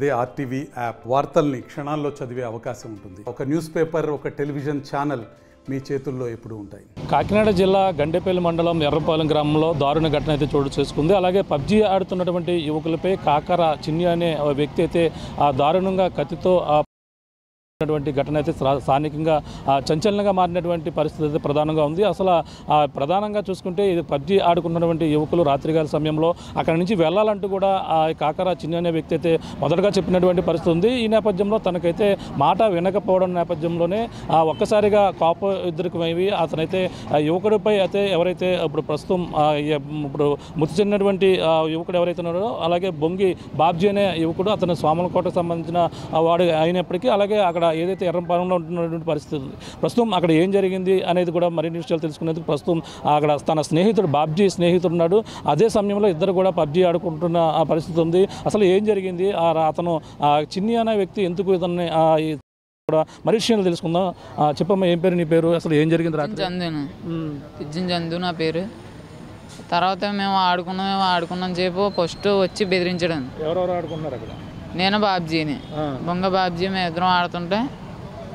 అదే RTV app వార్తల్ని క్షణాల్లో చదివే అవకాశం ఉంటుంది. ఒక న్యూస్ పేపర్, ఒక టెలివిజన్ ఛానల్ మీ చేతుల్లో ఎప్పుడూ ఉంటాయి. కాకినాడ జిల్లా గండేపల్లి మండలం ఎర్రపాలెం గ్రామంలో దారుణ ఘటన అయితే చోటు చేసుకుంది. అలాగే పబ్జీ ఆడుతున్నటువంటి యువకులపై కాకర చిన్ని అనే వ్యక్తి అయితే దారుణంగా కత్తితో ఘటన అయితే స్థానికంగా చంచలనంగా మారినటువంటి పరిస్థితి అయితే ప్రధానంగా ఉంది. అసలు ప్రధానంగా చూసుకుంటే ఇది పబ్జీ ఆడుకున్నటువంటి యువకులు రాత్రికాల సమయంలో అక్కడి నుంచి వెళ్ళాలంటూ కూడా కాకర చిన్న అనే వ్యక్తి అయితే మొదటగా చెప్పినటువంటి పరిస్థితి ఉంది. ఈ నేపథ్యంలో తనకైతే మాట వినకపోవడం నేపథ్యంలోనే ఒక్కసారిగా కోప ఉద్రికమైవి అతనైతే యువకుడిపై అయితే ఎవరైతే ఇప్పుడు ప్రస్తుతం ఇప్పుడు మృతి చెందినటువంటి యువకుడు ఎవరైతే ఉన్నాడో అలాగే బొంగి బాబ్జీ అనే యువకుడు అతను స్వాములకోటకు సంబంధించిన వాడు అయినప్పటికీ అలాగే అక్కడ ఏదైతే ఎర్రపాలెంలో ఉంటున్నటువంటి పరిస్థితి ఉంది. ప్రస్తుతం అక్కడ ఏం జరిగింది అనేది కూడా మరిన్ని విషయాలు తెలుసుకునేందుకు ప్రస్తుతం అక్కడ తన స్నేహితుడు బాబ్జీ స్నేహితుడు ఉన్నాడు. అదే సమయంలో ఇద్దరు కూడా పబ్జీ ఆడుకుంటున్న పరిస్థితి ఉంది. అసలు ఏం జరిగింది, అతను చిన్ని అనే వ్యక్తి ఎందుకు ఇతన్ని కూడా మరి విషయాలు తెలుసుకుందాం. చెప్పమ్మా, ఏం పేరు నీ పేరు, అసలు ఏం జరిగింది? చందు నా పేరు. తర్వాత మేము ఆడుకున్నాం సేపు ఫస్ట్ వచ్చి బెదిరించడం. ఎవరెవరు ఆడుకున్నారు అక్కడ? నేను బాబ్జీని, బొంగ బాబ్జీ మేము ఇద్దరం ఆడుతుంటే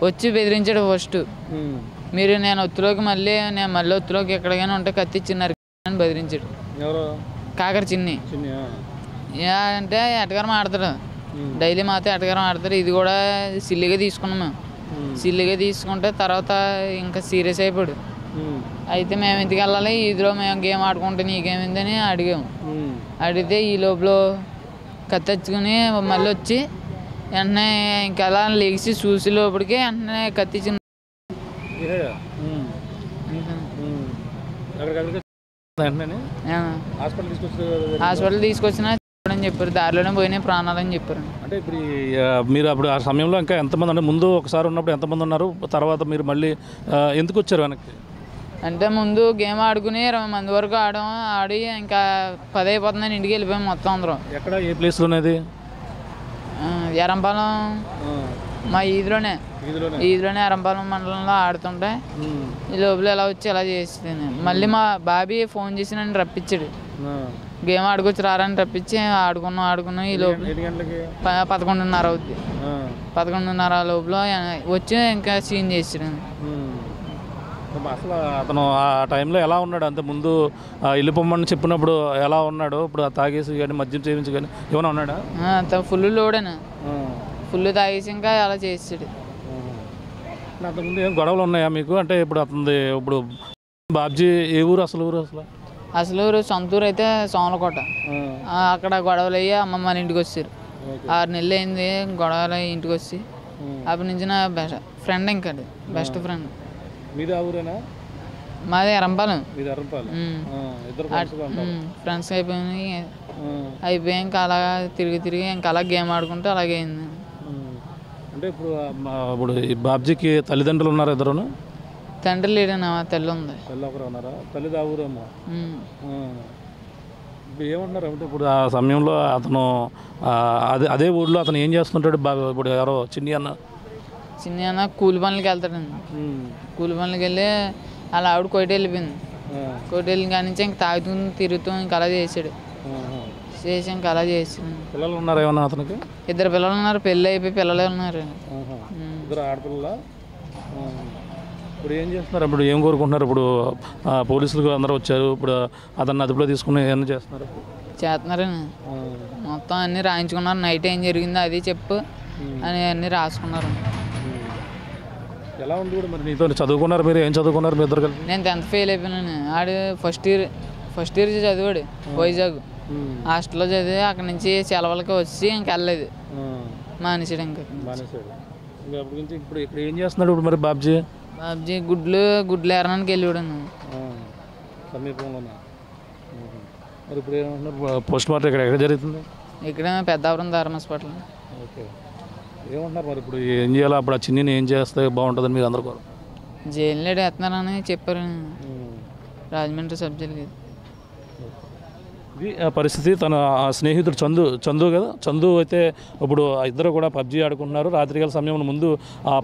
వచ్చి బెదిరించాడు ఫస్ట్. మీరు నేను మళ్ళీ ఒత్తులోకి ఎక్కడికైనా ఉంటే కత్తిచ్చిన్నారు అని బెదిరించాడు. కాకర చిన్ని అంటే ఎటగారం ఆడతాడు, డైలీ మాతో ఎటగారం ఆడతాడు. ఇది కూడా సిల్లిగా తీసుకున్నాం మేము. సిల్లిగా తీసుకుంటే తర్వాత ఇంకా సీరియస్ అయిపోయాడు. అయితే మేము ఇంటికి వెళ్ళాలి, ఇదిలో మేము గేమ్ ఆడుకుంటే నీకేమైందని అడిగాము. అడిగితే ఈ లోపల కత్తిచ్చుకుని మళ్ళీ వచ్చి వెంటనే ఇంకా అలా లెగిసి చూసి లోపలికి వెంటనే కత్తిచ్చిన హాస్పిటల్ తీసుకొచ్చినా అని చెప్పారు. దారిలోనే పోయినాయి ప్రాణాలని చెప్పారు. అంటే ఇప్పుడు మీరు అప్పుడు ఆ సమయంలో ఇంకా ఎంతమంది, అంటే ముందు ఒకసారి ఉన్నప్పుడు ఎంతమంది ఉన్నారు, తర్వాత మీరు మళ్ళీ ఎందుకు వచ్చారు వెనక్కి? అంటే ముందు గేమ్ ఆడుకుని 20 మంది వరకు ఆడి ఇంకా 10 అయిపోతుందని ఇంటికి వెళ్ళిపోయాం మొత్తం అందరం. ఎక్కడ, ఏ ప్లేస్లోనేది? ఎరంపాలెం, మా ఈదిలోనే ఎరంపాలెం మండలంలో ఆడుతుంటే ఈ లోపల ఎలా వచ్చి ఎలా చేసింది. మళ్ళీ మా బాబీ ఫోన్ చేసి నన్ను రప్పించాడు, గేమ్ ఆడుకొచ్చి రారని రప్పించి ఆడుకున్నాం. ఈ లోపల 11:30 అవుద్ది. 11:30 లోపల వచ్చి ఇంకా సీన్ చేసాడు. అసలు అతను ఆ టైంలో ఎలా ఉన్నాడు? అంతే ముందు ఇల్లు పొమ్మని చెప్పినప్పుడు ఎలా ఉన్నాడు? ఇప్పుడు తాగేసి కానీ మద్యం సేవించి కానీ ఏమైనా ఉన్నాడా? ఫుల్ లోడేనా, ఫుల్ తాగేసి ఇంకా అలా చేసాడు. అంతకుముందు ఏం గొడవలు ఉన్నాయా మీకు? అంటే ఇప్పుడు బాబ్జీ ఏ ఊరు, అసలు ఊరు సొంతూరు అయితే సోమలకోట. అక్కడ గొడవలు అయ్యి అమ్మమ్మ ఇంటికి వచ్చారు. 6 నెలలు అయింది గొడవలు ఇంటికి వచ్చి. అప్పటి నుంచి నా ఫ్రెండ్, ఇంకా బెస్ట్ ఫ్రెండ్. మాది ఎరంపాలెం. ఫ్రెండ్స్ అయిపోయి ఇంకా అలా తిరిగి ఇంకా అలా గేమ్ ఆడుకుంటే అలాగే అయింది. అంటే ఇప్పుడు బాబ్జీకి తల్లిదండ్రులు ఉన్నారు ఇద్దరు? తండ్రి లేడనా, తల్లి ఉంది. ఏమంటున్నారు అంటే ఇప్పుడు ఆ సమయంలో అతను అదే ఊళ్ళో అతను ఏం చేస్తుంటాడు? ఇప్పుడు ఎవరో చిన్ని అన్న కూలి పనులకి వెళ్తాడండి. కూలి పనులకి వెళ్ళి అలా ఆవిడ కోటి వెళ్ళిపోయింది. కోటి వెళ్ళిన కాడి నుంచి ఇంక తాగుతూ తిరుగుతూ ఇంకా అలా చేసాడు. చేసి ఇంకా అలా చేసాడు. పిల్లలు ఉన్నారు ఏమన్నా అతనికి? 2 పిల్లలు ఉన్నారు, పెళ్ళి అయిపోయి పిల్లలే ఉన్నారు. ఆడపిల్ల. ఇప్పుడు ఏం చేస్తున్నారు? ఇప్పుడు ఏం కోరుకుంటున్నారు? ఇప్పుడు పోలీసులు అందరూ వచ్చారు, ఇప్పుడు అతన్ని అదుపులో తీసుకుని ఏమన్నా చేస్తున్నారని మొత్తం అన్నీ రాయించుకున్నారు. నైట్ ఏం జరిగిందో అది చెప్పు అని అన్నీ రాసుకున్నారు. ఎలా ఉంది కూడా మరి నీతో చదువుకున్నారు? మీరు ఏం చదువుకున్నారు మీ ఇద్దరు కలిసి? నేను 10th ఫెయిల్ అయిపోయినాను. ఆడు ఫస్ట్ ఇయర్ చదివాడు వైజాగ్ హాస్టల్లో చదివి అక్కడి నుంచి సెలవులకి వచ్చి ఇంక వెళ్ళలేదు, మానేసాడు. ఇప్పుడు ఇక్కడ ఏం చేస్తున్నాడు ఇప్పుడు మరి బాబ్జీ? గుడ్లు ఏరడానికి వెళ్ళాడు సమీపంలో. మరి ఇప్పుడు ఏమంటున్నారు? పోస్ట్ మార్టం ఎక్కడ జరుగుతుంది? ఇక్కడ పెద్దాపురం ధారణ హాస్పిటల్. ఓకే, ఏమంటున్నారు మరి ఇప్పుడు ఏం చేయాలి? అప్పుడు ఆ చిన్ని ఏం చేస్తే బాగుంటుందని మీరు అందరు కోరు? జైలు వేస్తున్నారని చెప్పారు రాజమండ్రి సబ్జెక్ట్కి. ఇది పరిస్థితి. తన స్నేహితుడు చందు కదా, చందు అయితే ఇప్పుడు ఇద్దరు కూడా పబ్జీ ఆడుకుంటున్నారు. రాత్రికాల సమయంలో ముందు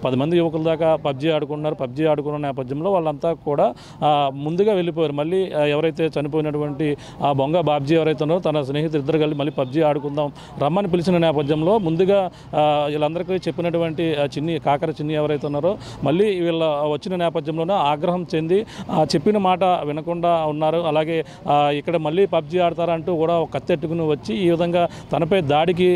10 మంది యువకుల దాకా పబ్జీ ఆడుకుంటున్నారు. పబ్జీ ఆడుకున్న నేపథ్యంలో వాళ్ళంతా కూడా ముందుగా వెళ్ళిపోయారు. మళ్ళీ ఎవరైతే చనిపోయినటువంటి ఆ బొంగ బాబ్జీ ఎవరైతే ఉన్నారో తన స్నేహితులు ఇద్దరు కలిసి మళ్ళీ పబ్జీ ఆడుకుందాం రమ్మని పిలిచిన నేపథ్యంలో ముందుగా వీళ్ళందరికీ చెప్పినటువంటి కాకర చిన్ని ఎవరైతే ఉన్నారో మళ్ళీ వీళ్ళ వచ్చిన నేపథ్యంలోనే ఆగ్రహం చెంది చెప్పిన మాట వినకుండా ఉన్నారు. అలాగే ఇక్కడ మళ్ళీ పబ్జీ ఆడతారంటూ కూడా ఒక కత్తెట్టుకుని వచ్చి ఈ విధంగా తనపై దాడికి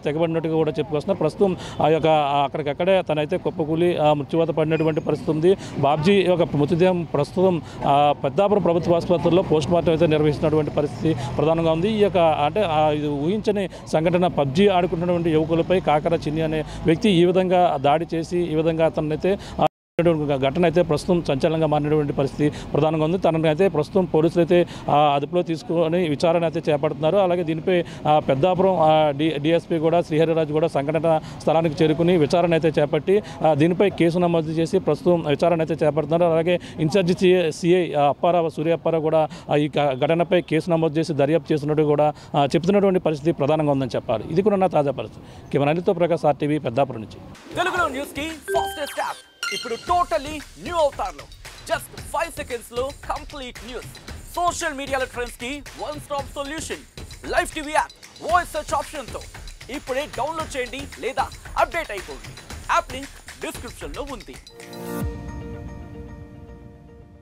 తెగబడినట్టుగా కూడా చెప్పుకొస్తున్నారు. ప్రస్తుతం ఆ యొక్క అక్కడికక్కడే తనైతే కుప్పకూలి మృత్యువాత పడినటువంటి పరిస్థితి ఉంది. బాబ్జీ యొక్క మృతదేహం ప్రస్తుతం పెద్దాపురం ప్రభుత్వ ఆసుపత్రిలో పోస్ట్ మార్టం అయితే నిర్వహిస్తున్నటువంటి పరిస్థితి ప్రధానంగా ఉంది. ఈ యొక్క అంటే ఇది ఊహించని సంఘటన. పబ్జీ ఆడుకుంటున్నటువంటి యువకులపై కాకర చిన్ని అనే వ్యక్తి ఈ విధంగా దాడి చేసి ఈ విధంగా అతనైతే ఘటన అయితే ప్రస్తుతం సంచలనంగా మారినటువంటి పరిస్థితి ప్రధానంగా ఉంది. తనని అయితే ప్రస్తుతం పోలీసులు అయితే అదుపులో తీసుకొని విచారణ అయితే చేపడుతున్నారు. అలాగే దీనిపై పెద్దాపురం డిఎస్పీ కూడా శ్రీహరిరాజు కూడా సంఘటన స్థలానికి చేరుకుని విచారణ అయితే చేపట్టి దీనిపై కేసు నమోదు చేసి ప్రస్తుతం విచారణ అయితే చేపడుతున్నారు. అలాగే ఇన్ఛార్జి సిఐ సూర్య అప్పారావు కూడా ఈ ఘటనపై కేసు నమోదు చేసి దర్యాప్తు చేస్తున్నట్టు కూడా చెప్తున్నటువంటి పరిస్థితి ప్రధానంగా ఉందని చెప్పాలి. ఇది కూడా నా తాజా పరిస్థితి. కెమెరాతో ప్రకాష్ RTV పెద్దాపురం నుంచి. తెలుగులో న్యూస్ కి ఫాస్టెస్ట్ యాప్ ఇప్పుడు టోటలీ న్యూ అవతార్లో జస్ట్ 5 seconds లో కంప్లీట్ న్యూస్. సోషల్ మీడియాలో ట్రెండ్స్ కి one stop solution. Live TV app voice search option తో ఇప్పుడే డౌన్లోడ్ చేయండి లేదా అప్డేట్ అయిపోండి. యాప్ లింక్ డిస్క్రిప్షన్ లో ఉంది.